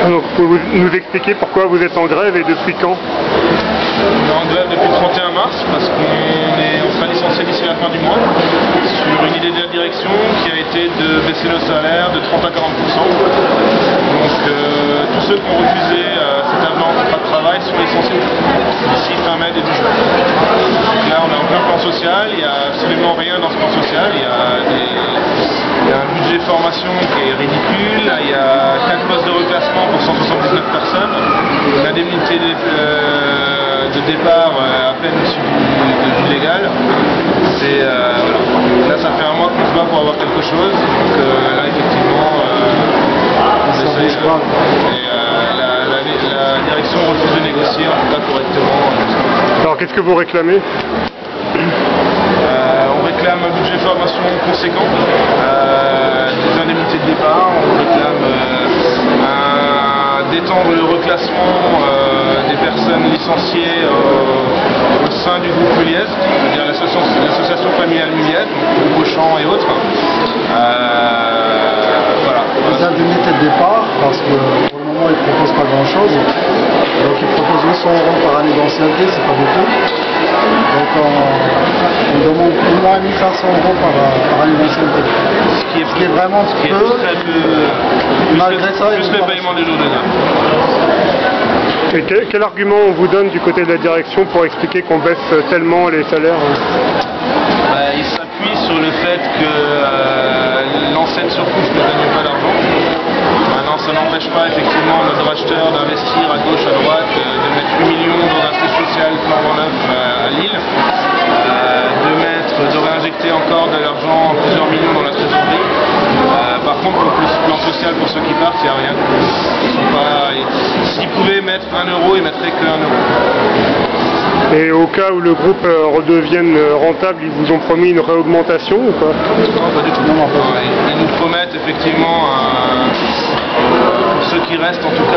Donc, pouvez-vous nous expliquer pourquoi vous êtes en grève et depuis quand? On est en grève depuis le 31 mars parce qu'on sera licencié d'ici la fin du mois sur une idée de la direction qui a été de baisser nos salaires de 30 à 40%. Donc tous ceux qui ont refusé cet avenant en contrat de travail sont licenciés d'ici fin mai début juin. Donc là on est en plein plan social, il n'y a absolument rien dans ce plan social, il y a un budget formation qui est ridicule, il y a 4 postes de reclassement pour 179 personnes, une indemnité de départ à peine au-dessus du légal. Voilà. Là ça fait un mois qu'on se bat pour avoir quelque chose, donc là effectivement on essaye et la direction refuse de négocier en tout cas correctement. Alors qu'est-ce que vous réclamez? On réclame un budget de formation conséquent, des indemnités de départ, on réclame d'étendre le reclassement des personnes licenciées au sein du groupe Muliez, c'est-à-dire l'association familiale Muliez, donc Auchan et autres. Voilà. Les indemnités de départ, parce que pour le moment ils ne proposent pas grand-chose, donc ils proposent 800 € par année d'ancienneté, c'est pas beaucoup. Donc on demande au moins 1500 € par année d'ancienneté. Ce qui est vraiment peu, malgré ça, plus le paiement des jours de grève. Et quel argument on vous donne du côté de la direction pour expliquer qu'on baisse tellement les salaires? Il s'appuie sur le fait que l'enseigne surcouche ne gagne pas d'argent. Maintenant, ça n'empêche pas effectivement notre acheteur d'investir à gauche, à droite, de mettre 8 millions dans un fonds social plan neuf à Lille, de réinjecter encore de l'argent, plusieurs millions dans la trésorerie. Par contre, pour le plan social, pour ceux qui partent, il n'y a rien. S'ils pouvaient mettre 1 €, ils mettraient que 1 €. Et au cas où le groupe redevienne rentable, ils vous ont promis une réaugmentation ou pas? Non, pas du tout. Ils nous promettent effectivement, pour ceux qui restent en tout